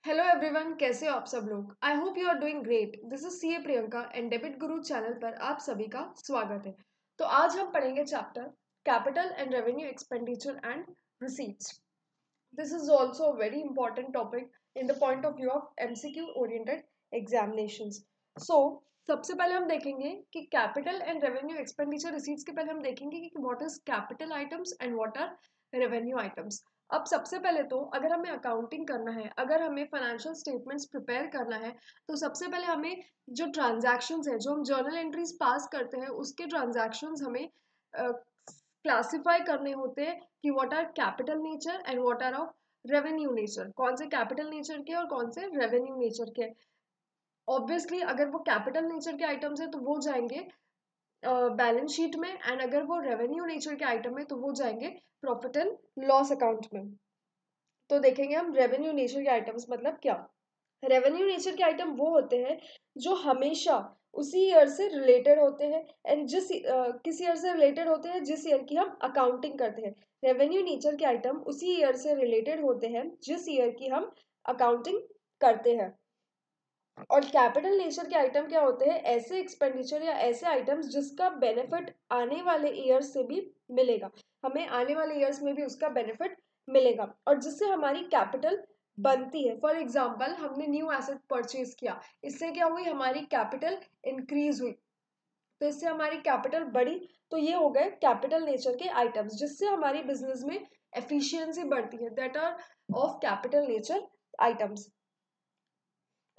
Hello everyone, कैसे हो आप सब लोग। I hope you are doing great. This is CA Priyanka and debit Guru channel पर आप सभी का स्वागत है। तो आज हम पढ़ेंगे chapter capital and revenue expenditure and receipts. This is also a very important topic in the point of view of MCQ oriented examinations. So सबसे पहले हम देखेंगे कि capital and revenue expenditure receipts के पहले हम देखेंगे कि what is capital items and what are revenue items. अब सबसे पहले तो अगर हमें अकाउंटिंग करना है, अगर हमें फाइनेंशियल स्टेटमेंट्स प्रिपेयर करना है, तो सबसे पहले हमें जो ट्रांजैक्शंस है, जो हम जर्नल एंट्रीज पास करते हैं, उसके ट्रांजैक्शंस हमें क्लासिफाई करने होते हैं कि what are capital nature and what are of revenue nature. कौन से कैपिटल नेचर के और कौन से रेवेन्यू नेचर के। ऑब्वियसली अगर वो कैपिटल नेचर के आइटम्स है तो वो जाएंगे बैलेंस शीट में, एंड अगर वो रेवेन्यू नेचर के आइटम है तो वो जाएंगे प्रॉफिट एंड लॉस अकाउंट में। तो देखेंगे हम रेवेन्यू नेचर के आइटम्स मतलब क्या। रेवेन्यू नेचर के आइटम वो होते हैं जो हमेशा उसी ईयर से रिलेटेड होते हैं, एंड किस ईयर से रिलेटेड होते हैं, जिस ईयर की हम अकाउंटिंग करते हैं। रेवेन्यू नेचर के आइटम उसी ईयर से रिलेटेड होते हैं जिस ईयर की हम अकाउंटिंग करते हैं। और कैपिटल नेचर के आइटम क्या होते हैं, ऐसे एक्सपेंडिचर या ऐसे आइटम्स जिसका बेनिफिट आने वाले ईयर्स से भी मिलेगा, हमें आने वाले ईयर्स में भी उसका बेनिफिट मिलेगा और जिससे हमारी कैपिटल बनती है। फॉर एग्जाम्पल हमने न्यू एसेट परचेज किया, इससे क्या हुई, हमारी कैपिटल इंक्रीज हुई, तो इससे हमारी कैपिटल बढ़ी। तो ये हो गए कैपिटल नेचर के आइटम्स जिससे हमारी बिजनेस में एफिशिएंसी बढ़ती है, that are of capital nature items.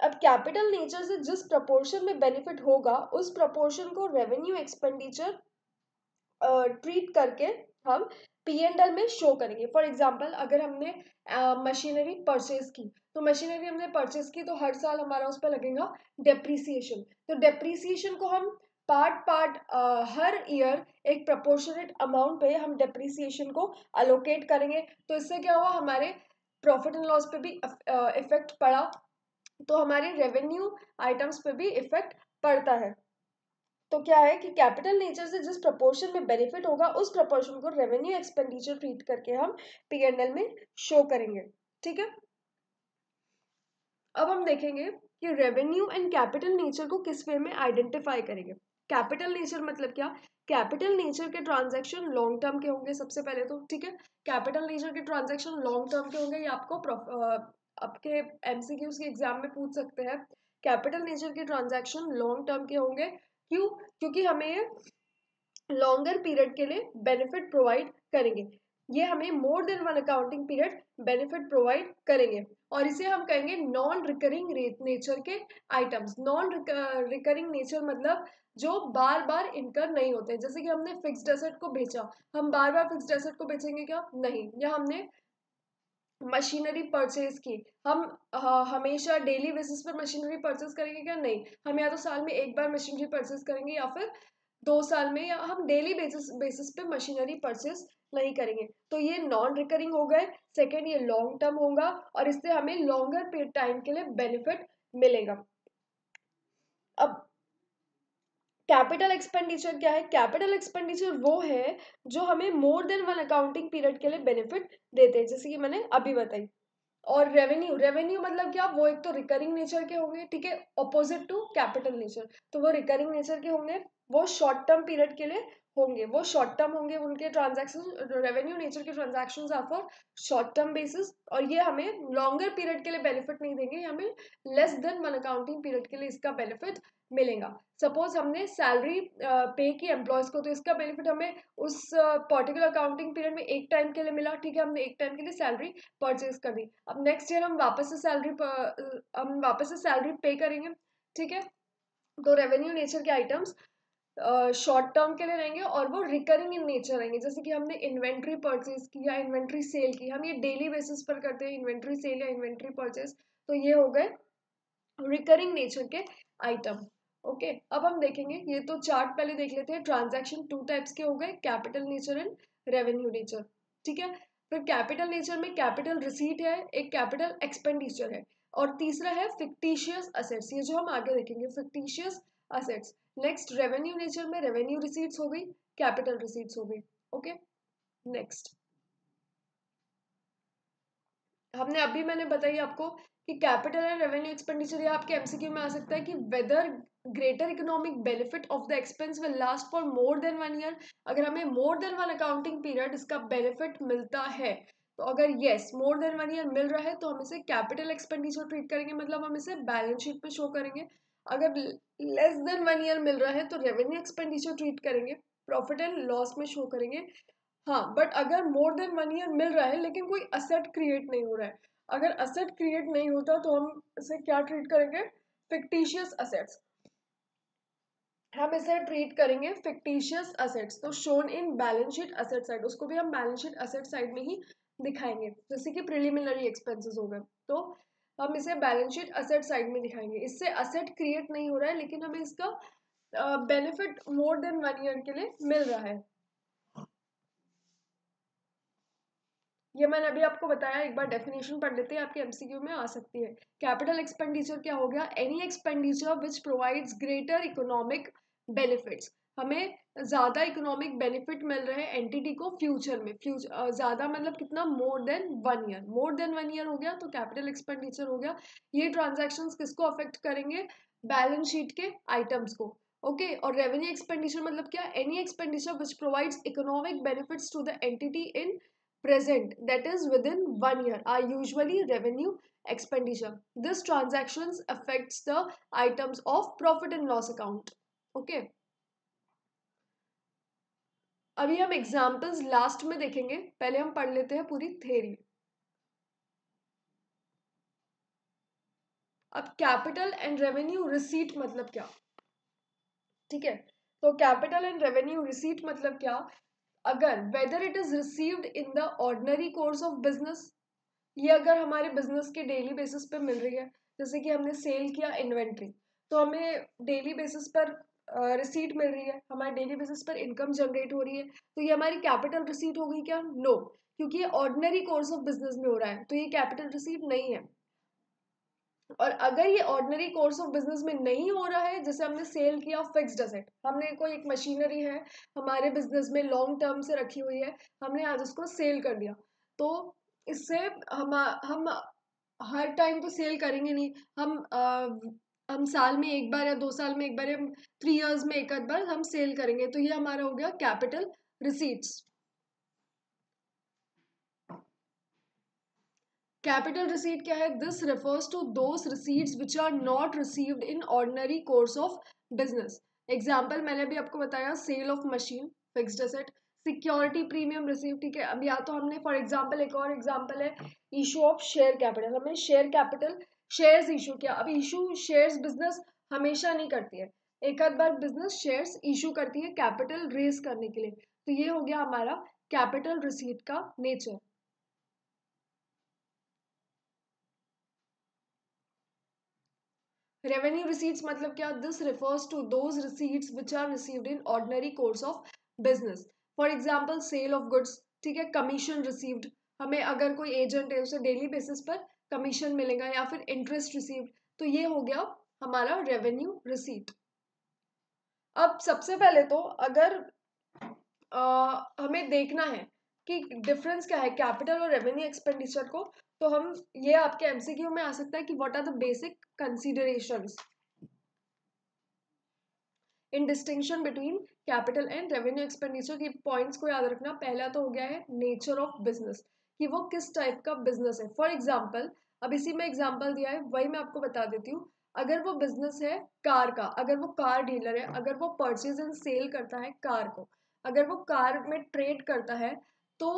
अब कैपिटल नेचर से जिस प्रपोर्शन में बेनिफिट होगा उस प्रपोर्शन को रेवेन्यू एक्सपेंडिचर ट्रीट करके हम पी एंड एल में शो करेंगे। फॉर एग्जाम्पल अगर हमने मशीनरी परचेज की, तो मशीनरी हमने परचेज की तो हर साल हमारा उस पर लगेगा डेप्रीसिएशन। तो डेप्रीसिएशन को हम पार्ट पार्ट हर ईयर एक प्रपोर्शनेट अमाउंट पे हम डेप्रीसिएशन को अलोकेट करेंगे। तो इससे क्या हुआ, हमारे प्रॉफिट एंड लॉस पे भी इफेक्ट पड़ा, तो हमारे रेवेन्यू आइटम्स पे भी इफेक्ट पड़ता है। तो क्या है कि कैपिटल नेचर से जिस प्रपोर्शन में बेनिफिट होगा उस प्रपोर्शन को रेवेन्यू एक्सपेंडिचर ट्रीट करके हम पी एंड एल में शो करेंगे। ठीक है, अब हम देखेंगे कि रेवेन्यू एंड कैपिटल नेचर को किस वे में आइडेंटिफाई करेंगे। कैपिटल नेचर मतलब क्या, कैपिटल नेचर के ट्रांजैक्शन लॉन्ग टर्म के होंगे सबसे पहले तो। ठीक है, कैपिटल नेचर के ट्रांजैक्शन लॉन्ग टर्म के होंगे, ये आपको आपके एमसीक्यूज के एग्जाम में पूछ सकते हैं। कैपिटल नेचर के ट्रांजैक्शन लॉन्ग टर्म के होंगे, क्यों, क्योंकि हमें लॉन्गर पीरियड के लिए बेनिफिट प्रोवाइड करेंगे, ये हमें more than one accounting period benefit provide करेंगे। और इसे हम कहेंगे नॉन रिकरिंग नेचर के आइटम्स। नॉन रिकरिंग नेचर मतलब जो बार बार इनकर नहीं होते, जैसे कि हमने फिक्स्ड एसेट को बेचा, हम बार बार फिक्स्ड एसेट को बेचेंगे क्या, नहीं। या हमने मशीनरी परचेज की, हम हमेशा डेली बेसिस पर मशीनरी परचेज करेंगे क्या, नहीं। हम या तो साल में एक बार मशीनरी परचेज करेंगे या फिर 2 साल में, या हम डेली बेसिस पे मशीनरी परचेज नहीं करेंगे। तो ये नॉन रिकरिंग हो गए। सेकेंड, ये लॉन्ग टर्म होगा और इससे हमें लॉन्गर पीरियड टाइम के लिए बेनिफिट मिलेगा। अब कैपिटल एक्सपेंडिचर क्या है, कैपिटल एक्सपेंडिचर वो है जो हमें more than one accounting period के लिए बेनिफिट देते हैं, जैसे कि मैंने अभी बताई। और रेवेन्यू, रेवेन्यू मतलब क्या, वो एक तो रिकरिंग नेचर के होंगे, ठीक है, ऑपोजिट टू कैपिटल नेचर। तो वो रिकरिंग नेचर के होंगे, वो शॉर्ट टर्म पीरियड के लिए होंगे, वो शॉर्ट टर्म होंगे, उनके ट्रांजैक्शन रेवेन्यू नेचर के transactions are for short term basis, और ये हमें लॉन्गर पीरियड के लिए बेनिफिट नहीं देंगे, हमें less than one accounting period के लिए इसका बेनिफिट मिलेगा। सपोज हमने सैलरी पे की एम्प्लॉयज को, तो इसका बेनिफिट हमें उस पर्टिकुलर अकाउंटिंग पीरियड में एक टाइम के लिए मिला, ठीक है, हमने एक टाइम के लिए सैलरी परचेज कर दी। अब नेक्स्ट ईयर हम वापस से सैलरी पे करेंगे, ठीक है। तो रेवेन्यू नेचर के आइटम्स शॉर्ट टर्म के लिए रहेंगे और वो रिकरिंग इन नेचर रहेंगे, जैसे कि हमने इन्वेंट्री परचेज की या इन्वेंट्री सेल की, हम ये डेली बेसिस पर करते हैं, इन्वेंट्री सेल या इन्वेंट्री परचेज। तो ये हो गए रिकरिंग नेचर के आइटम। ओके, अब हम देखेंगे, ये तो चार्ट पहले देख लेते हैं। ट्रांजैक्शन टू टाइप्स के हो गए, capital nature and revenue nature. ठीक है, फिर कैपिटल नेचर में कैपिटल रिसीट है, एक कैपिटल एक्सपेंडिचर है, और तीसरा है फिक्टिशियस असेट्स, ये जो हम आगे देखेंगे, fictitious assets. Next revenue nature में रेवेन्यू रिसीट्स हो गई, कैपिटल रिसीट्स हो गई। ओके, नेक्स्ट हमने अभी मैंने बताई आपको कि कैपिटल एंड रेवेन्यू एक्सपेंडिचर, ये आपके एमसीक्यू में आ सकता है कि whether greater economic benefit of the expense will last for more than 1 year. अगर हमें मोर देन 1 अकाउंटिंग पीरियड इसका बेनिफिट मिलता है, तो अगर यस मोर देन 1 ईयर मिल रहा है तो हम इसे कैपिटल एक्सपेंडिचर ट्रीट करेंगे, मतलब हम इसे बैलेंस शीट पे शो करेंगे। अगर लेस देन 1 ईयर मिल रहा है तो रेवेन्यू एक्सपेंडिचर ट्रीट करेंगे, प्रॉफिट एंड लॉस में शो करेंगे। हाँ, बट अगर मोर देन 1 ईयर मिल रहा है लेकिन कोई असेट क्रिएट नहीं हो रहा है, अगर असेट क्रिएट नहीं होता तो हम इसे क्या ट्रीट करेंगे, फिक्टिशियस असेट्स। हम इसे ट्रीट करेंगे फिक्टिशियस असेट्स, तो shown in balance sheet asset side, उसको भी हम बैलेंस शीट असेट साइड में ही दिखाएंगे, जैसे कि प्रिलिमिनरी एक्सपेंसेस हो गए तो हम इसे बैलेंस शीट असेट साइड में दिखाएंगे। इससे असेट क्रिएट नहीं हो रहा है लेकिन हमें इसका बेनिफिट मोर देन 1 ईयर के लिए मिल रहा है। ये मैंने अभी आपको बताया, एक बार डेफिनेशन पढ़ लेते हैं, आपके एमसीक्यू में आ सकती है। कैपिटल एक्सपेंडिचर क्या हो गया, any expenditure which provides greater economic benefits, हमें ज्यादा इकोनॉमिक बेनिफिट मिल रहे हैं एंटिटी को फ्यूचर में, फ्यूचर ज्यादा मतलब कितना, मोर देन 1 ईयर, मोर देन 1 ईयर हो गया तो कैपिटल एक्सपेंडिचर हो गया। ये ट्रांजेक्शन किसको अफेक्ट करेंगे, बैलेंस शीट के आइटम्स को। ओके और रेवेन्यू एक्सपेंडिचर मतलब क्या, any expenditure which provides economic benefits to the entity in present, that is within 1 year, are usually revenue expenditure. This transactions affects the items of profit and loss account. Okay, अभी हम examples last में देखेंगे, पहले हम पढ़ लेते हैं पूरी थ्योरी। अब कैपिटल एंड रेवेन्यू रिसीट मतलब क्या, ठीक है, तो कैपिटल एंड रेवेन्यू रिसीट मतलब क्या, अगर whether it is received in the ordinary course of business, ये अगर हमारे बिजनेस के डेली बेसिस पे मिल रही है, जैसे कि हमने सेल किया इन्वेंट्री, तो हमें डेली बेसिस पर रिसीट मिल रही है, हमारे डेली बेसिस पर इनकम जनरेट हो रही है, तो ये हमारी कैपिटल रिसीट हो गई क्या, नो, क्योंकि ये ऑर्डिनरी कोर्स ऑफ बिजनेस में हो रहा है तो ये कैपिटल रिसीट नहीं है। और अगर ये ऑर्डिनरी कोर्स ऑफ बिजनेस में नहीं हो रहा है, जैसे हमने सेल किया फिक्स्ड असेट, हमने कोई एक मशीनरी है हमारे बिजनेस में लॉन्ग टर्म से रखी हुई है, हमने आज उसको सेल कर दिया, तो इससे हम हर टाइम तो सेल करेंगे नहीं, हम साल में एक बार या 2 साल में एक बार या 3 इयर्स में एक आध बार हम सेल करेंगे, तो ये हमारा हो गया कैपिटल रिसीट्स। कैपिटल रिसीट क्या है, this refers to those receipts which are not received in ordinary course of business. Example मैंने अभी आपको बताया, sale of machine fixed asset, security premium receive, ठीक है, अब या तो हमने फॉर एग्जाम्पल, एक और एग्जाम्पल है इशू ऑफ शेयर कैपिटल, हमने शेयर कैपिटल शेयर्स इशू किया। अब इशू शेयर्स बिजनेस हमेशा नहीं करती है, एक आध बार बिजनेस शेयर्स इशू करती है कैपिटल रेज करने के लिए, तो ये हो गया हमारा कैपिटल रिसीट का नेचर। रेवेन्यू रिसीट्स मतलब क्या, this refers to those receipts which are received in ordinary course of business, for example sale of goods, ठीक है, कमीशन रिसीव्ड, हमें अगर कोई एजेंट है उसे डेली बेसिस पर कमीशन मिलेगा, या फिर इंटरेस्ट रिसीव्ड, तो ये हो गया हमारा रेवेन्यू रिसीट। अब सबसे पहले तो अगर हमें देखना है कि डिफरेंस क्या है कैपिटल और रेवेन्यू एक्सपेंडिचर को, तो हम, ये आपके एमसीक्यू में आ सकता है कि what are the basic considerations in distinction between capital and revenue expenditure, key points को याद रखना। पहला तो हो गया है नेचर ऑफ बिजनेस, कि वो किस टाइप का बिजनेस है। फॉर एग्जाम्पल, अब इसी में एग्जाम्पल दिया है वही मैं आपको बता देती हूँ। अगर वो बिजनेस है कार का, अगर वो कार डीलर है, अगर वो परचेज एंड सेल करता है कार को, अगर वो कार में ट्रेड करता है, तो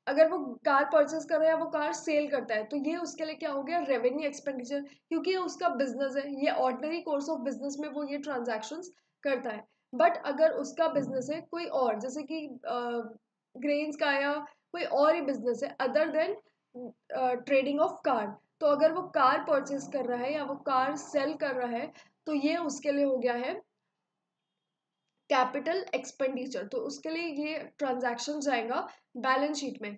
अगर वो कार परचेज कर रहा है या वो कार सेल करता है, तो ये उसके लिए क्या हो गया, रेवेन्यू एक्सपेंडिचर, क्योंकि ये उसका बिजनेस है, ये ऑर्डिनरी कोर्स ऑफ बिजनेस में वो ये ट्रांजैक्शंस करता है। बट अगर उसका बिजनेस है कोई और, जैसे कि ग्रेन्स का या कोई और ही बिजनेस है other than trading of car, तो अगर वो कार परचेज कर रहा है या वो कार सेल कर रहा है, तो ये उसके लिए हो गया है कैपिटल एक्सपेंडिचर, तो उसके लिए ये ट्रांजैक्शन जाएगा बैलेंस शीट में।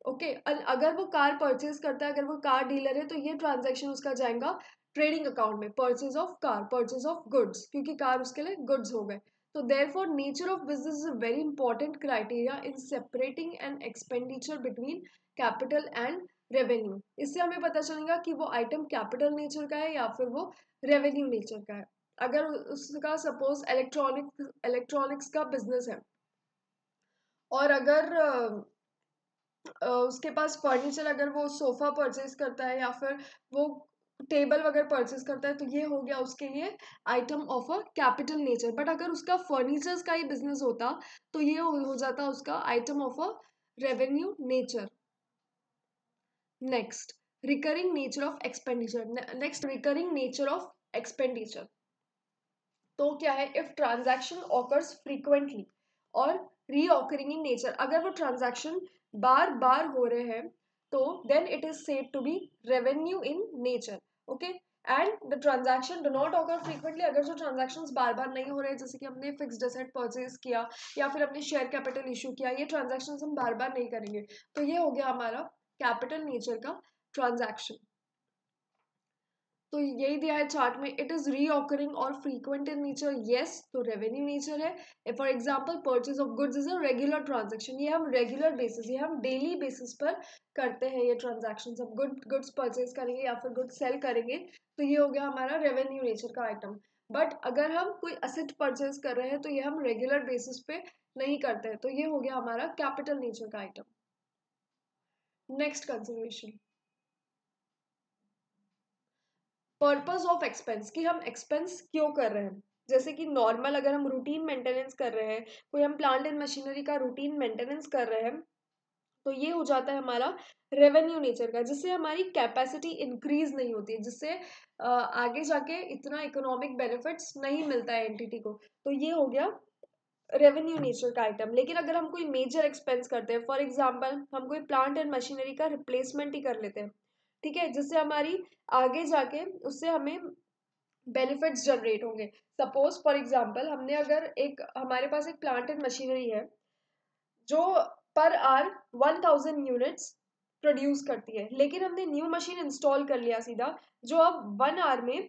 ओके अगर वो कार परचेज करता है, अगर वो कार डीलर है, तो ये ट्रांजैक्शन उसका जाएगा ट्रेडिंग अकाउंट में, purchase of car, purchase of goods, क्योंकि कार उसके लिए गुड्स हो गए। तो therefore nature of business is a very important criteria in separating an expenditure between capital and revenue. इससे हमें पता चलेगा कि वो आइटम कैपिटल नेचर का है या फिर वो रेवेन्यू नेचर का है। अगर उसका सपोज इलेक्ट्रॉनिक्स का बिजनेस है और अगर उसके पास फर्नीचर, अगर वो सोफा परचेज करता है या फिर वो टेबल वगैरह परचेज करता है, तो ये हो गया उसके लिए item of a capital nature. But अगर उसका फर्नीचर्स का ही बिजनेस होता तो ये हो जाता उसका item of a revenue nature. Next, recurring nature of expenditure. Next, recurring nature of expenditure. तो क्या है, इफ ट्रांजैक्शन ऑकर्स फ्रीक्वेंटली और रीऑकरिंग इन नेचर, अगर वो ट्रांजैक्शन बार बार हो रहे हैं तो then it is said to be revenue in nature. Okay, and the transaction do not occur frequently, अगर जो ट्रांजैक्शंस बार बार नहीं हो रहे हैं, जैसे कि हमने फिक्स्ड एसेट परचेज किया या फिर हमने शेयर कैपिटल इशू किया, ये ट्रांजैक्शंस हम बार बार नहीं करेंगे, तो ये हो गया हमारा कैपिटल नेचर का ट्रांजैक्शन। तो यही दिया है चार्ट में, इट इज रीऑकरिंग और फ्रीक्वेंट इन नेचर, यस तो रेवेन्यू नेचर है। For example purchase of goods is a regular transaction, ये हम रेगुलर बेसिस, ये हम डेली बेसिस पर करते हैं ये ट्रांजैक्शन। अब गुड्स परचेज करेंगे या फिर गुड्स सेल करेंगे तो ये हो गया हमारा रेवेन्यू नेचर का आइटम। बट अगर हम कोई असेट परचेज कर रहे हैं तो ये हम रेगुलर बेसिस पे नहीं करते हैं, तो ये हो गया हमारा कैपिटल नेचर का item. Next consideration, purpose of expense, कि हम एक्सपेंस क्यों कर रहे हैं। जैसे कि नॉर्मल अगर हम रूटीन मेंटेनेंस कर रहे हैं, कोई हम प्लांट एंड मशीनरी का रूटीन मेंटेनेंस कर रहे हैं, तो ये हो जाता है हमारा रेवेन्यू नेचर का, जिससे हमारी कैपेसिटी इंक्रीज नहीं होती है, जिससे आगे जाके इतना इकोनॉमिक बेनिफिट्स नहीं मिलता है एंटिटी को, तो ये हो गया रेवेन्यू नेचर का आइटम। लेकिन अगर हम कोई मेजर एक्सपेंस करते हैं, फॉर एग्जांपल हम कोई प्लांट एंड मशीनरी का रिप्लेसमेंट ही कर लेते हैं, ठीक है, जिससे हमारी आगे जाके उससे हमें बेनिफिट्स जनरेट होंगे। सपोज फॉर एग्जांपल हमने अगर एक, हमारे पास एक प्लांट एंड मशीनरी है जो पर आवर 1000 यूनिट्स प्रोड्यूस करती है, लेकिन हमने न्यू मशीन इंस्टॉल कर लिया सीधा, जो अब 1 आवर में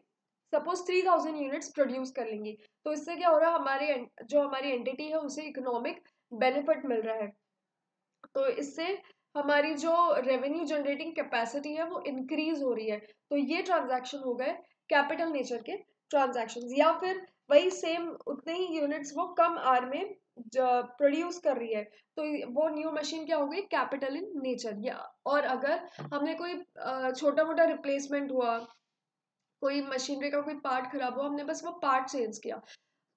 सपोज 3000 यूनिट्स प्रोड्यूस कर लेंगी। तो इससे क्या हो रहा है, हमारे जो हमारी एंटिटी है उसे इकोनॉमिक बेनिफिट मिल रहा है, तो इससे हमारी जो रेवेन्यू जनरेटिंग कैपेसिटी है वो इंक्रीज हो रही है। तो ये ट्रांजैक्शन हो गए कैपिटल नेचर के ट्रांजैक्शंस। या फिर वही सेम उतने ही यूनिट्स वो कम आर में प्रोड्यूस कर रही है, तो वो न्यू मशीन क्या हो गई, कैपिटल इन नेचर। या और अगर हमने कोई छोटा मोटा रिप्लेसमेंट हुआ, कोई मशीनरी का कोई पार्ट खराब हुआ, हमने बस वो पार्ट चेंज किया,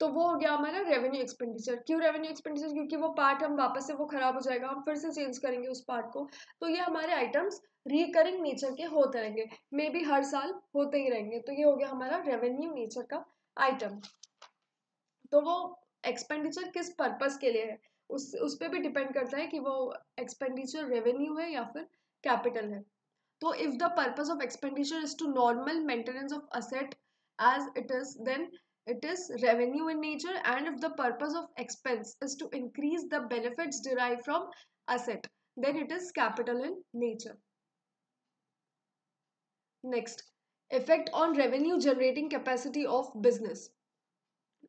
तो वो हो गया हमारा रेवेन्यू एक्सपेंडिचर। क्यों रेवेन्यू एक्सपेंडिचर, क्योंकि वो पार्ट हम वापस से, वो खराब हो जाएगा, हम फिर से चेंज करेंगे उस पार्ट को। तो ये हमारे आइटम्स रिकरिंग नेचर के होते रहेंगे, मे बी हर साल होते ही रहेंगे, तो ये हो गया हमारा रेवेन्यू नेचर का आइटम। तो वो एक्सपेंडिचर किस पर्पस के लिए है, उस पर भी डिपेंड करता है कि वो एक्सपेंडिचर रेवेन्यू है या फिर कैपिटल है। तो if the purpose of expenditure is to normal maintenance of asset as it is, then it is revenue in nature, and if the purpose of expense is to increase the benefits derived from asset, then it is capital in nature. Next, effect on revenue generating capacity of business,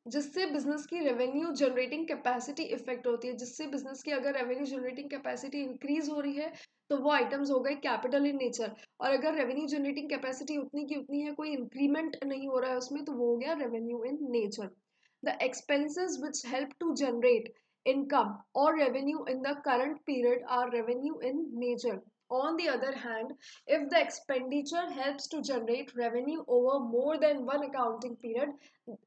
जिससे business की revenue generating capacity effect होती है, जिससे business की अगर revenue generating capacity increase हो रही है तो वो आइटम्स हो गए कैपिटल इन नेचर, और अगर रेवेन्यू जनरेटिंग कैपेसिटी उतनी की उतनी है, कोई इंक्रीमेंट नहीं हो रहा है उसमें, तो वो हो गया revenue in nature. The expenses which help to generate income or revenue in the current period are revenue in nature. On the other hand, if the expenditure helps to generate revenue over more than one accounting period,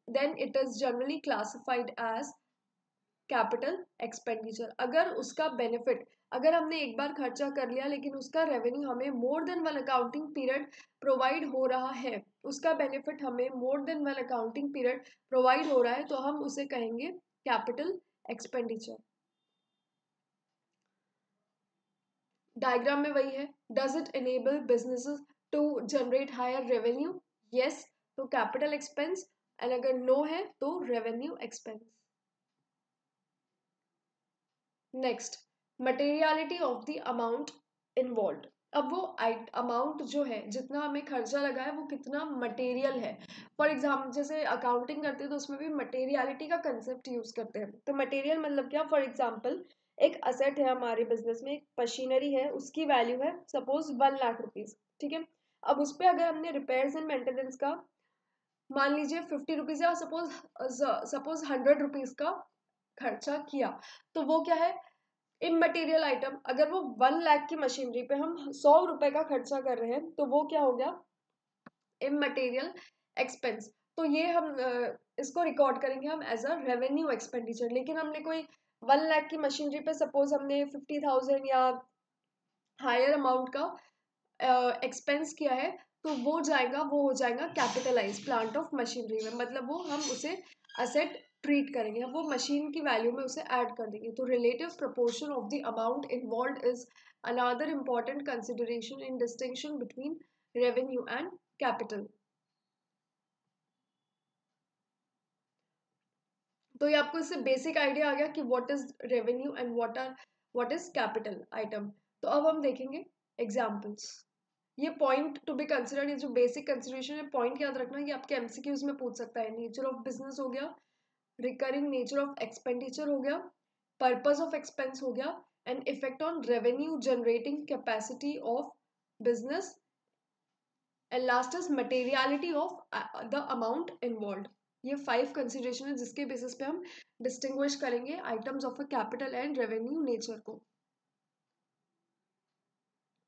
then it is generally classified as capital expenditure. अगर उसका benefit, अगर हमने एक बार खर्चा कर लिया लेकिन उसका रेवेन्यू हमें more than one accounting period provide हो रहा है, उसका बेनिफिट हमें more than one accounting period provide हो रहा है, तो हम उसे कहेंगे कैपिटल एक्सपेंडिचर। डायग्राम में वही है, does it enable businesses to generate higher revenue, yes तो कैपिटल एक्सपेंस, एंड अगर नो है तो revenue expense. Next, materiality of the amount involve. अब वो अमाउंट जो है, जितना हमें खर्चा लगा है वो कितना मटेरियल है। फॉर एग्जाम्पल जैसे अकाउंटिंग करते हैं तो उसमें भी मटेरियलिटी का कंसेप्ट यूज करते हैं। तो मटेरियल मतलब क्या, फॉर एग्जाम्पल एक असेट है हमारे बिजनेस में, एक मशीनरी है, उसकी वैल्यू है सपोज 1 लाख रुपीज, ठीक है। अब उस पर अगर हमने रिपेयर्स एंड मेंटेनेंस का मान लीजिए 50 रुपीज या सपोज सपोज 100 रुपीज का खर्चा किया, तो वो क्या है, इमटेरियल आइटम। अगर वो 1 लाख की मशीनरी पे हम 100 रुपए का खर्चा कर रहे हैं तो वो क्या हो गया, इमटेरियल एक्सपेंस। तो ये हम इसको रिकॉर्ड करेंगे हम एज अ रेवेन्यू एक्सपेंडिचर। लेकिन हमने कोई 1 लाख की मशीनरी पे सपोज हमने 50,000 या हायर अमाउंट का एक्सपेंस किया है, तो वो जाएगा, वो हो जाएगा कैपिटलाइज प्लांट ऑफ मशीनरी में, मतलब वो हम उसे असेट ट्रीट करेंगे, हम वो मशीन की वैल्यू में उसे ऐड कर देंगे। तो relative proportion of the amount involve is another important consideration in distinction between revenue and capital. तो ये आपको इससे बेसिक आइडिया आ गया कि what is revenue and what is capital item. तो अब हम देखेंगे एग्जांपल्स। ये पॉइंट टू बी कंसिडर्ड, ये जो बेसिक कंसिडरेशन है, पॉइंट याद रखना, ये आपके एमसीक्यूज में पूछ सकता है। नेचर ऑफ बिजनेस हो गया, रिकरिंग नेचर ऑफ एक्सपेंडिचर हो गया, पर्पस ऑफ एक्सपेंस हो गया, and effect on revenue generating capacity of business, and last is materiality of the amount involve. ये 5 कंसिडरेशन है जिसके बेसिस पे हम डिस्टिंग्विश करेंगे items of a capital and revenue nature को।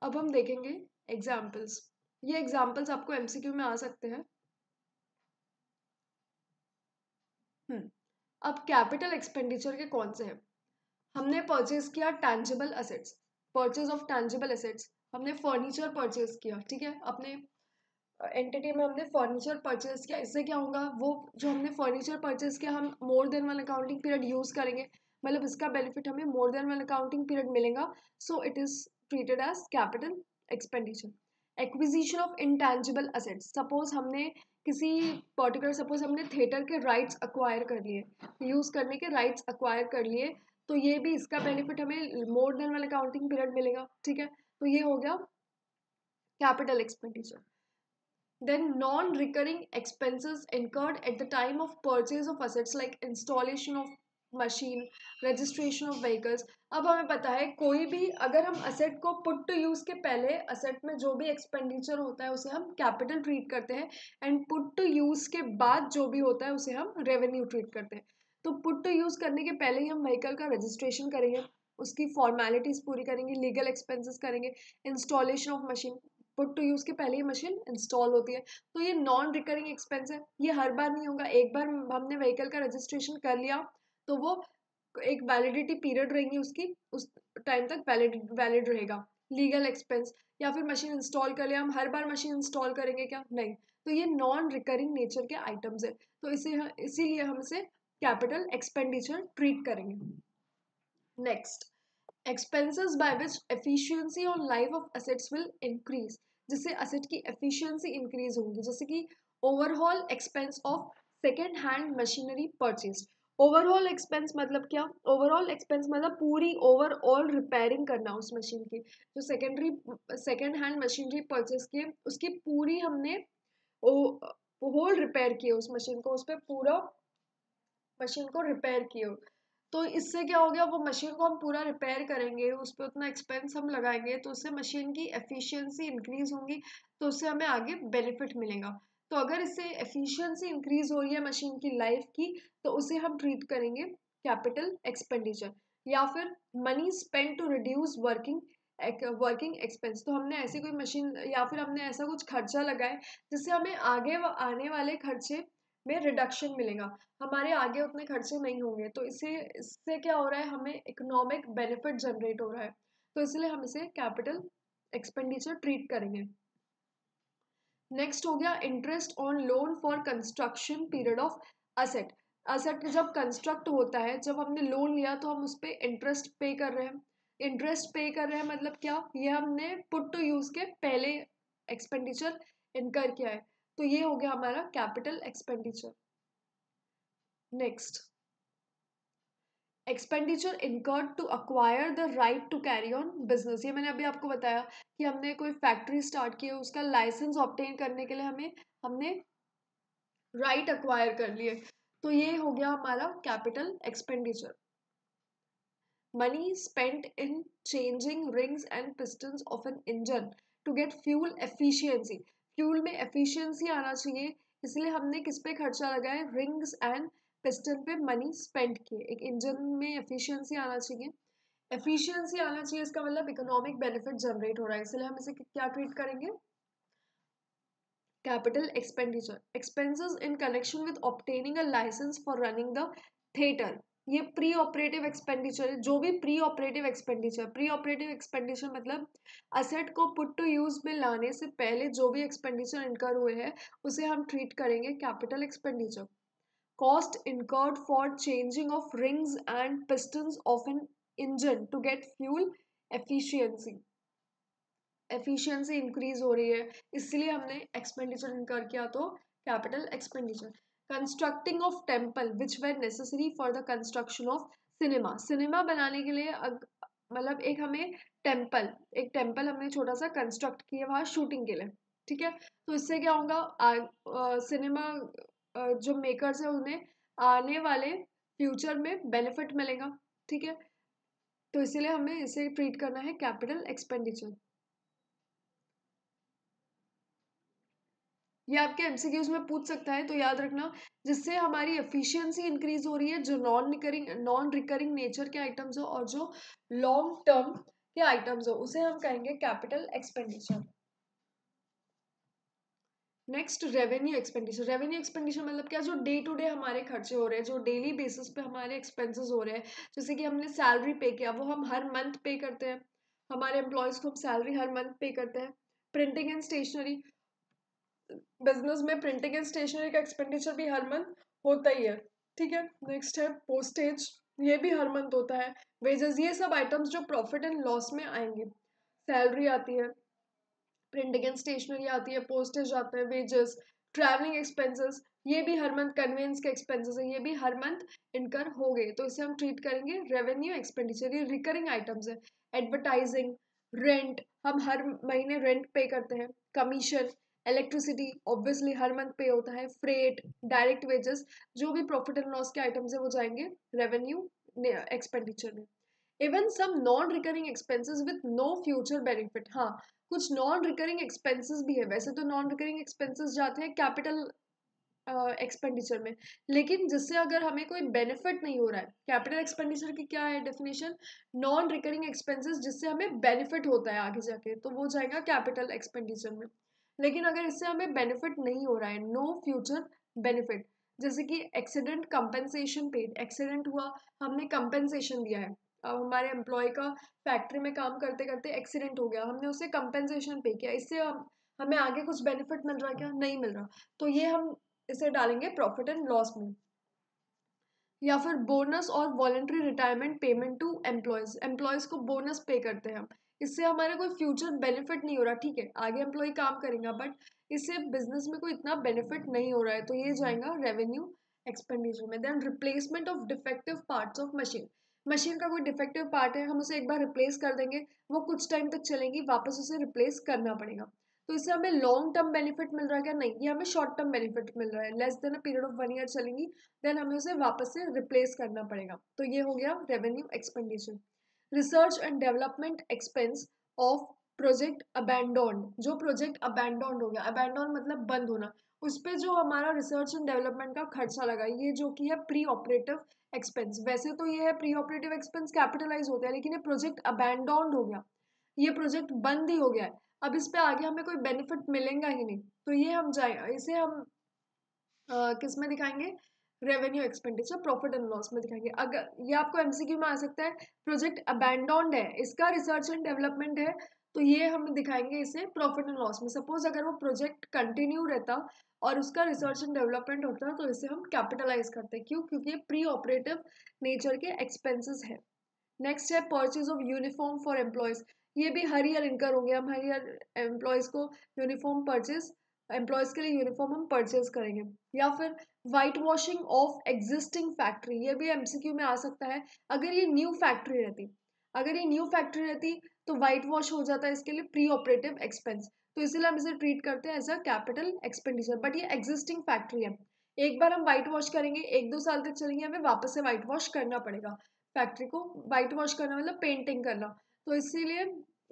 अब हम देखेंगे एग्जाम्पल्स। ये एग्जाम्पल्स आपको एमसीक्यू में आ सकते हैं। अब कैपिटल एक्सपेंडिचर के कौन से हैं। हमने परचेज किया tangible assets, purchase of tangible assets, हमने फर्नीचर परचेज किया, ठीक है, अपने एंटिटी में हमने फर्नीचर परचेज किया। इससे क्या होगा, वो जो हमने फर्नीचर परचेज किया हम more than one accounting period use करेंगे, मतलब इसका बेनिफिट हमें more than one accounting period मिलेगा। So it is treated as capital expenditure. Acquisition of intangible assets, suppose हमने किसी पर्टिकुलर, सपोज हमने थिएटर के राइट्स अक्वायर कर लिए, यूज करने के राइट्स अक्वायर कर लिए, तो ये भी इसका बेनिफिट हमें more than one accounting period मिलेगा, ठीक है। तो ये हो गया capital expenditure. Then non-recurring expenses incurred at the time of purchase of assets like installation of machine, registration of vehicles। अब हमें पता है कोई भी अगर हम असेट को पुट टू यूज के पहले असेट में जो भी एक्सपेंडिचर होता है उसे हम कैपिटल ट्रीट करते हैं, एंड पुट टू यूज के बाद जो भी होता है उसे हम रेवेन्यू ट्रीट करते हैं। तो पुट टू यूज करने के पहले ही हम व्हीकल का रजिस्ट्रेशन करेंगे, उसकी फॉर्मेलिटीज पूरी करेंगे, लीगल एक्सपेंसेस करेंगे, installation of machine, put to use के पहले ही मशीन इंस्टॉल होती है। तो ये नॉन रिकरिंग एक्सपेंस है, ये हर बार नहीं होगा। एक बार हमने व्हीकल का रजिस्ट्रेशन कर लिया तो वो एक वैलिडिटी पीरियड रहेंगी उसकी, उस टाइम तक वैलिड रहेगा। लीगल एक्सपेंस, या फिर मशीन इंस्टॉल कर लिया, हम हर बार मशीन इंस्टॉल करेंगे क्या, नहीं। तो ये नॉन रिकरिंग नेचर के आइटम्स है, तो इसीलिए हम इसे कैपिटल एक्सपेंडिचर ट्रीट करेंगे। Next, expenses by which efficiency और life of assets will increase, जिससे asset की efficiency increase होगी, जैसे कि overhaul expense of second hand machinery purchased। Overall expense मतलब क्या, ओवरऑल एक्सपेंस मतलब पूरी ओवरऑल रिपेयरिंग करना उस मशीन की, जो सेकेंड हैंड मशीनरी परचेज की उसकी पूरी हमने होल रिपेयर किए, उस मशीन को, उस पर पूरा मशीन को रिपेयर किए। तो इससे क्या हो गया, वो मशीन को हम पूरा रिपेयर करेंगे, उस पर उतना एक्सपेंस हम लगाएंगे, तो उससे मशीन की एफिशिएंसी इंक्रीज होगी, तो उससे हमें आगे बेनिफिट मिलेगा। तो अगर इससे एफिशिएंसी इंक्रीज हो रही है मशीन की लाइफ की, तो उसे हम ट्रीट करेंगे कैपिटल एक्सपेंडिचर। या फिर money spend to reduce working expense, तो हमने ऐसी कोई मशीन या फिर हमने ऐसा कुछ खर्चा लगाए जिससे हमें आगे आने वाले खर्चे में रिडक्शन मिलेगा, हमारे आगे उतने खर्चे नहीं होंगे। तो इससे क्या हो रहा है, हमें इकोनॉमिक बेनिफिट जनरेट हो रहा है, तो इसलिए हम इसे कैपिटल एक्सपेंडिचर ट्रीट करेंगे। नेक्स्ट हो गया interest on loan for construction period of asset. Asset जब कंस्ट्रक्ट होता है, जब हमने लोन लिया तो हम उस पर इंटरेस्ट पे कर रहे हैं। इंटरेस्ट पे कर रहे हैं मतलब क्या, ये हमने पुट टू यूज के पहले एक्सपेंडिचर इनकर किया है, तो ये हो गया हमारा capital expenditure. Next, expenditure incurred to acquire the right to carry on business. ये मैंने अभी आपको बताया कि हमने कोई फैक्ट्री स्टार्ट की है, उसका लाइसेंस ऑब्टेन करने के लिए हमने राइट अक्वायर कर लिए, तो ये हो गया हमारा capital expenditure. money spent in changing rings and pistons of an engine to get fuel efficiency. Fuel में एफिशिएंसी आना चाहिए, इसलिए हमने किस पे खर्चा लगाया, रिंग्स एंड पिस्टन पे मनी स्पेंड किए। एक इंजन में एफिशिएंसी आना चाहिए, एफिशिएंसी आना चाहिए इसका मतलब इकोनॉमिक बेनिफिट जनरेट हो रहा है, इसलिए हम इसे क्या ट्रीट करेंगे, capital expenditure expenses in connection with obtaining a license for running the theater। ये प्री ऑपरेटिव एक्सपेंडिचर है, जो भी प्री ऑपरेटिव एक्सपेंडिचर मतलब असेट को पुट टू यूज में लाने से पहले जो भी एक्सपेंडिचर इनकर हुए हैं उसे हम ट्रीट करेंगे capital expenditure. Cost incurred for changing of rings and pistons of an engine to get fuel efficiency, efficiency increase हो रही है इसलिए हमने एक्सपेंडिचर इनकर किया, तो capital expenditure. Constructing of temple which were necessary for the construction of cinema, cinema बनाने के लिए मतलब एक टेम्पल हमने छोटा सा कंस्ट्रक्ट किया वहाँ शूटिंग के लिए, ठीक है। तो इससे क्या होगा, सिनेमा जो मेकर्स है उन्हें आने वाले फ्यूचर में बेनिफिट मिलेगा, ठीक है। तो इसीलिए हमें इसे ट्रीट करना है कैपिटल एक्सपेंडिचर। ये आपके एमसीक्यूज में पूछ सकता है, तो याद रखना जिससे हमारी एफिशिएंसी इंक्रीज हो रही है, जो नॉन रिकरिंग नेचर के आइटम्स हो और जो लॉन्ग टर्म के आइटम्स हो उसे हम कहेंगे capital expenditure. Next revenue expenditure. Revenue expenditure मतलब क्या, जो डे टू डे हमारे खर्चे हो रहे हैं, जो डेली बेसिस पे हमारे एक्सपेंसेस हो रहे हैं, जैसे कि हमने सैलरी पे किया वो हम हर मंथ पे करते हैं, हमारे एम्प्लॉयज को हम सैलरी हर मंथ पे करते हैं। प्रिंटिंग एंड स्टेशनरी, बिजनेस में प्रिंटिंग एंड स्टेशनरी का एक्सपेंडिचर भी हर मंथ होता ही है, ठीक है। नेक्स्ट है पोस्टेज, ये भी हर मंथ होता है। वेजेस, ये सब आइटम्स जो प्रॉफिट एंड लॉस में आएंगे, सैलरी आती है, प्रिंटिंग एंड स्टेशनरी आती है, पोस्टेज आता है, वेजेस, ट्रैवलिंग एक्सपेंसेस, ये भी हर मंथ, कन्वेंस के एक्सपेंसेस है, ये भी हर मंथ इनकर हो गए, तो इसे हम ट्रीट करेंगे रेवेन्यू एक्सपेंडिचर। ये रिकरिंग आइटम्स है। एडवर्टाइजिंग, रेंट, हम हर महीने रेंट पे करते हैं, कमीशन, इलेक्ट्रिसिटी ऑब्वियसली हर मंथ पे होता है, फ्रेट, डायरेक्ट वेजेस, जो भी प्रॉफिट एंड लॉस के आइटम्स है वो जाएंगे रेवेन्यू एक्सपेंडिचर में। Even some non recurring expenses with no future benefit, हाँ कुछ नॉन रिकरिंग एक्सपेंसेस भी है, वैसे तो नॉन रिकरिंग एक्सपेंसेस जाते हैं कैपिटल एक्सपेंडिचर में, लेकिन जिससे अगर हमें कोई बेनिफिट नहीं हो रहा है, कैपिटल एक्सपेंडिचर की क्या है डेफिनेशन, नॉन रिकरिंग एक्सपेंसेस जिससे हमें बेनिफिट होता है आगे जाके, तो वो जाएगा कैपिटल एक्सपेंडिचर में। लेकिन अगर इससे हमें बेनिफिट नहीं हो रहा है, नो फ्यूचर बेनिफिट, जैसे कि एक्सीडेंट कंपेंसेशन पेड, एक्सीडेंट हुआ हमने कंपेंसेशन दिया है, अब हमारे एम्प्लॉय का फैक्ट्री में काम करते करते एक्सीडेंट हो गया, हमने उसे कंपेंसेशन पे किया, इससे हमें आगे कुछ बेनिफिट मिल रहा है क्या, नहीं मिल रहा, तो ये हम इसे डालेंगे प्रॉफिट एंड लॉस में। या फिर बोनस और voluntary retirement payment to employees, employees को बोनस पे करते हैं हम, इससे हमारा कोई फ्यूचर बेनिफिट नहीं हो रहा, ठीक है आगे एम्प्लॉय काम करेंगे बट इससे बिजनेस में कोई इतना बेनिफिट नहीं हो रहा है, तो ये जाएगा रेवेन्यू एक्सपेंडिचर में। Then replacement of defective parts of machine, machine का कोई डिफेक्टिव पार्ट है हम उसे एक बार रिप्लेस कर देंगे, वो कुछ टाइम तक चलेगी, वापस उसे रिप्लेस करना पड़ेगा, तो इससे हमें लॉन्ग टर्म बेनिफिट मिल रहा है क्या, नहीं, ये हमें शॉर्ट टर्म बेनिफिट मिल रहा है, less than a period of 1 year चलेंगी, देन हमें उसे वापस से रिप्लेस करना पड़ेगा, तो ये हो गया revenue expenditure. Research and development expense of project abandoned, जो प्रोजेक्ट अबैंडोन्ड हो गया, अबैंडोन मतलब बंद होना, उस पर जो हमारा रिसर्च एंड डेवलपमेंट का खर्चा लगा, ये जो कि है प्री ऑपरेटिव एक्सपेंस, वैसे तो ये है प्री ऑपरेटिव एक्सपेंस कैपिटलाइज होता है, लेकिन ये प्रोजेक्ट अबैंडोन्ड हो गया, ये प्रोजेक्ट बंद ही हो गया है, अब इस पे आगे हमें कोई बेनिफिट मिलेगा ही नहीं, तो ये हम जाए इसे हम किस में दिखाएंगे, revenue expenditure profit and loss में दिखाएंगे। अगर ये आपको एमसीक्यू में आ सकता है, प्रोजेक्ट अबैंडोन्ड है, इसका रिसर्च एंड डेवलपमेंट है, तो ये हम दिखाएंगे इसे प्रॉफिट एंड लॉस में। सपोज अगर वो प्रोजेक्ट कंटिन्यू रहता और उसका रिसर्च एंड डेवलपमेंट होता तो इसे हम कैपिटलाइज करते, क्यों, क्योंकि ये प्री ऑपरेटिव नेचर के एक्सपेंसेस है। नेक्स्ट है purchase of uniform for employees, ये भी हर ईयर इनकर होंगे, हम हर ईयर एम्प्लॉयज को यूनिफॉर्म परचेज, एम्प्लॉयज के लिए यूनिफॉर्म हम परचेज करेंगे। या फिर white washing of existing factory, ये भी एमसीक्यू में आ सकता है, अगर ये न्यू फैक्ट्री रहती, अगर ये न्यू फैक्ट्री रहती तो वाइट वॉश हो जाता है, इसके लिए प्री ऑपरेटिव एक्सपेंस, तो इसीलिए हम इसे ट्रीट करते हैं as a capital expenditure, but ये एग्जिस्टिंग फैक्ट्री है, एक बार हम वाइट वॉश करेंगे 1-2 साल तक चलेंगे, हमें वापस से वाइट वॉश करना पड़ेगा, फैक्ट्री को वाइट वॉश करना मतलब पेंटिंग करना। तो इसीलिए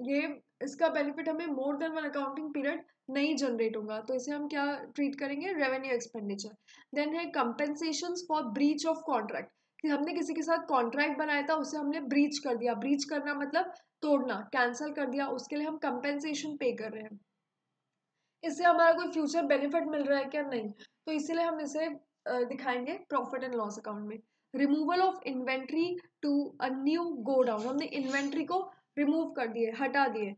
ये इसका बेनिफिट हमें more than one accounting period नहीं जनरेट होगा, तो इसे हम क्या ट्रीट करेंगे, रेवेन्यू एक्सपेंडिचर। देन है compensation for breach of contract, कि हमने किसी के साथ कॉन्ट्रैक्ट बनाया था, उसे हमने ब्रीच कर दिया। ब्रीच करना मतलब तोड़ना, कैंसिल कर दिया, उसके लिए हम कंपेंसेशन पे कर रहे हैं। इससे हमारा कोई फ्यूचर बेनिफिट मिल रहा है क्या, नहीं। तो इसीलिए हम इसे दिखाएंगे प्रॉफिट एंड लॉस अकाउंट में। Removal of inventory to a new godown, हमने इन्वेंट्री को रिमूव कर दिए, हटा दिए।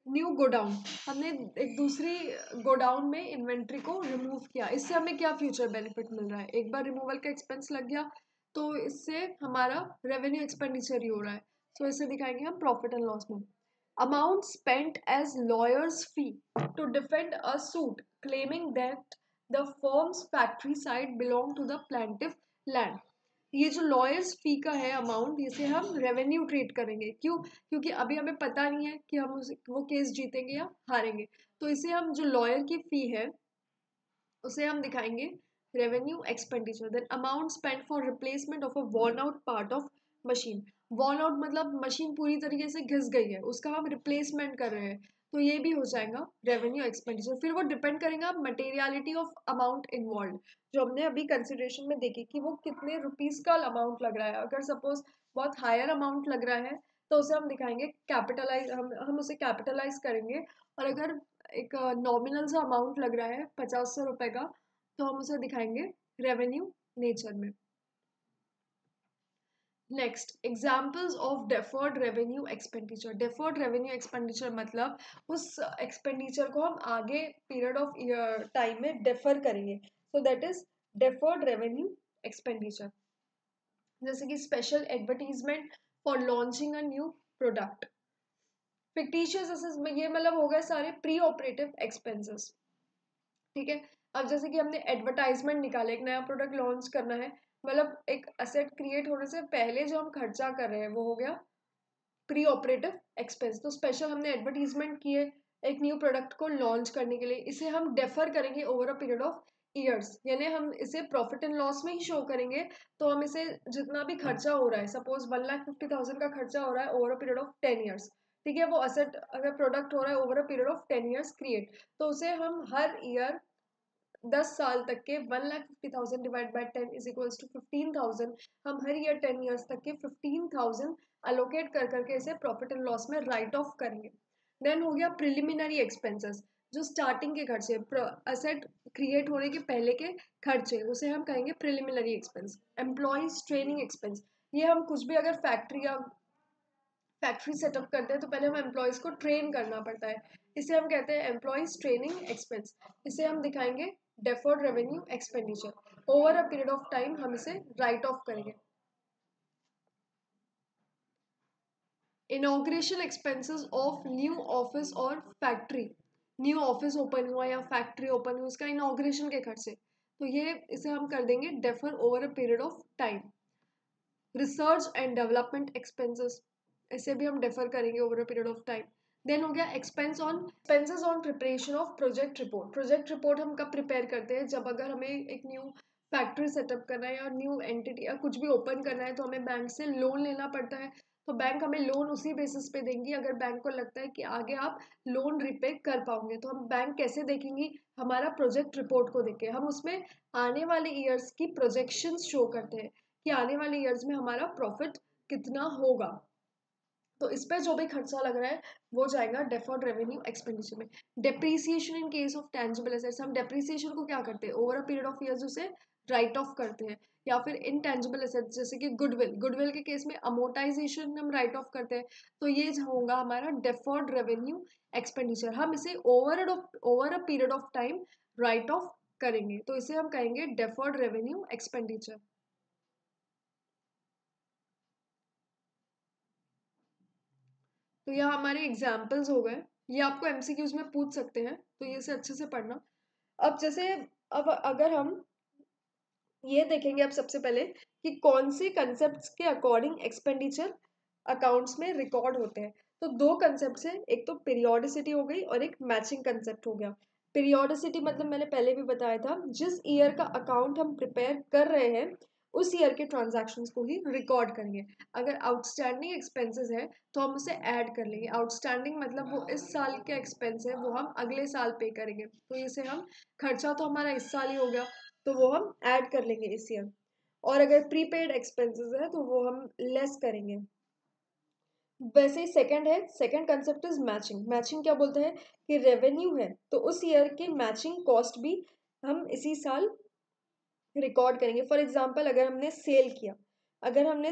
न्यू गोडाउन, हमने एक दूसरी गोडाउन में इन्वेंट्री को रिमूव किया। इससे हमें क्या फ्यूचर बेनिफिट मिल रहा है, एक बार रिमूवल का एक्सपेंस लग गया तो इससे हमारा रेवेन्यू एक्सपेंडिचर ही हो रहा है। तो इसे दिखाएंगे हम प्रॉफिट एंड लॉस में। Amount spent as lawyers fee to defend a suit claiming that the firm's factory site belong to the plaintiff land. ये जो लॉयर्स फी का है अमाउंट, इसे हम रेवेन्यू ट्रीट करेंगे। क्यों? क्योंकि अभी हमें पता नहीं है कि हम वो केस जीतेंगे या हारेंगे। तो इसे हम जो लॉयर की फी है उसे हम दिखाएंगे revenue expenditure. Then amount spend for replacement of a worn out part of machine. Worn out मतलब मशीन पूरी तरीके से घिस गई है, उसका हम रिप्लेसमेंट कर रहे हैं, तो ये भी हो जाएगा रेवेन्यू एक्सपेंडिचर। फिर वो डिपेंड करेगा मटेरियलिटी ऑफ अमाउंट इन्वॉल्व, जो हमने अभी कंसिडरेशन में देखी कि वो कितने रुपीज का अमाउंट लग रहा है। अगर सपोज बहुत हायर अमाउंट लग रहा है तो उसे हम दिखाएंगे कैपिटलाइज, हम उसे कैपिटलाइज करेंगे। और अगर एक नॉमिनल सा अमाउंट लग रहा है 50 रुपए का, तो हम उसे दिखाएंगे रेवेन्यू नेचर में। Next, examples of deferred revenue expenditure. Deferred revenue expenditure मतलब उस एक्सपेंडिचर को हम आगे पीरियड ऑफ टाइम में डेफर करेंगे, so that is deferred revenue expenditure. जैसे कि special advertisement for launching a new product. Fictitious ये मतलब हो गए सारे प्री ऑपरेटिव एक्सपेंसेस, ठीक है। अब जैसे कि हमने एडवर्टाइजमेंट निकाला, एक नया प्रोडक्ट लॉन्च करना है, मतलब एक असेट क्रिएट होने से पहले जो हम खर्चा कर रहे हैं वो हो गया प्री ऑपरेटिव एक्सपेंस। तो स्पेशल हमने एडवर्टीजमेंट किए एक न्यू प्रोडक्ट को लॉन्च करने के लिए, इसे हम डेफर करेंगे over a period of years, यानी हम इसे प्रॉफिट एंड लॉस में ही शो करेंगे। तो हम इसे जितना भी खर्चा हो रहा है, सपोज 1,50,000 का खर्चा हो रहा है over a period of 10 years, ठीक है। वो असेट अगर प्रोडक्ट हो रहा है over a period of 10 years create, तो उसे हम हर ईयर 10 साल तक के 1,50,000 divide by 10 is equals to 15,000, हम हर ईयर 10 ईयर्स तक के 15,000 अलोकेट कर करके इसे प्रॉफिट एंड लॉस में राइट ऑफ करेंगे। देन हो गया प्रिलिमिनरी एक्सपेंसेस, जो स्टार्टिंग के खर्चे, असेट क्रिएट होने के पहले के खर्चे, उसे हम कहेंगे preliminary expense. Employees training expense, ये हम कुछ भी अगर फैक्ट्री सेटअप करते हैं तो पहले हम एम्प्लॉयज को ट्रेन करना पड़ता है, इसे हम कहते हैं एम्प्लॉयज ट्रेनिंग एक्सपेंस। इसे हम दिखाएंगे deferred revenue expenditure. Over a period of time हम इसे राइट ऑफ करेंगे। Inauguration expenses of new office और फैक्ट्री, न्यू ऑफिस ओपन हुआ या फैक्ट्री ओपन हुई, उसका इनॉग्रेशन के खर्चे, तो ये इसे हम कर देंगे defer over a period of time. Research and development expenses, इसे भी हम डेफर करेंगे over a period of time. Then हो गया expenses on preparation of project report. Project report हम कब प्रिपेयर करते हैं, जब अगर हमें एक न्यू फैक्ट्री सेटअप करना है या न्यू एंटिटी या कुछ भी ओपन करना है, तो हमें बैंक से लोन लेना पड़ता है। तो बैंक हमें लोन उसी बेसिस पे देंगी अगर बैंक को लगता है कि आगे आप लोन रिपे कर पाओगे। तो हम बैंक कैसे देखेंगी, हमारा प्रोजेक्ट रिपोर्ट को देख के। हम उसमें आने वाले ईयर्स की प्रोजेक्शंस शो करते हैं कि आने वाले ईयर्स में हमारा प्रॉफिट कितना होगा। तो इस पे जो भी खर्चा लग रहा है वो जाएगा डेफर्ड रेवेन्यू एक्सपेंडिचर में। Depreciation in case of tangible assets, हम डेप्रीसिएशन को क्या करते हैं, over a period of years उसे राइट ऑफ करते हैं। या फिर इनटेंजिबल एसेट्स जैसे कि गुडविल, गुडविल के केस में अमोर्टाइजेशन हम राइट ऑफ करते हैं। तो ये होगा हमारा डेफर्ड रेवेन्यू एक्सपेंडिचर, हम इसे over a period of time right of करेंगे, तो इसे हम कहेंगे डेफर्ड रेवेन्यू एक्सपेंडिचर। तो यह हमारे एग्जाम्पल्स हो गए, ये आपको एमसीक्यूज में पूछ सकते हैं, तो ये से अच्छे से पढ़ना। अब जैसे, अब अगर हम ये देखेंगे अब सबसे पहले कि कौन से कंसेप्ट के अकॉर्डिंग एक्सपेंडिचर अकाउंट्स में रिकॉर्ड होते हैं। तो दो कंसेप्ट हैं, एक तो पीरियोडिसिटी हो गई और एक मैचिंग कंसेप्ट हो गया। पीरियोडिसिटी मतलब मैंने पहले भी बताया था, जिस ईयर का अकाउंट हम प्रिपेयर कर रहे हैं उस ईयर के ट्रांजैक्शंस को ही रिकॉर्ड करेंगे। अगर आउटस्टैंडिंग एक्सपेंसेस है तो हम उसे ऐड कर लेंगे। आउटस्टैंडिंग मतलब वो इस साल के एक्सपेंस है, वो हम अगले साल पे करेंगे, तो इसे हम खर्चा तो हमारा इस साल ही हो गया, तो वो हम ऐड कर लेंगे इस ईयर। और अगर प्रीपेड एक्सपेंसेस है तो वो हम लेस करेंगे। वैसे ही सेकंड है, second concept is matching. Matching क्या बोलते हैं कि रेवेन्यू है तो उस ईयर के मैचिंग कॉस्ट भी हम इसी साल रिकॉर्ड करेंगे। फॉर एग्जांपल अगर हमने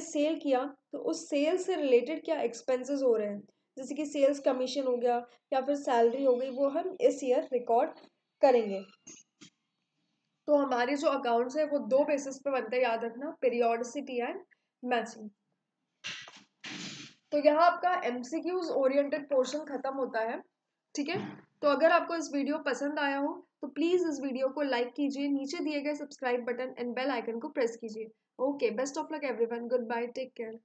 सेल किया तो उस सेल से रिलेटेड क्या एक्सपेंसेस हो रहे हैं, जैसे कि सेल्स कमीशन हो गया या फिर सैलरी हो गई, वो हम इस ईयर रिकॉर्ड करेंगे। तो हमारे जो अकाउंट्स है वो दो बेसिस पे बनते हैं, याद रखना, पीरियोडिसिटी एंड मैचिंग। तो यहाँ आपका एमसीक्यूज ओरिएंटेड पोर्शन खत्म होता है। ठीक है, तो अगर आपको इस वीडियो पसंद आया हो तो प्लीज इस वीडियो को लाइक कीजिए, नीचे दिए गए subscribe button and bell icon को प्रेस कीजिए। Okay, best of luck everyone, goodbye, take care.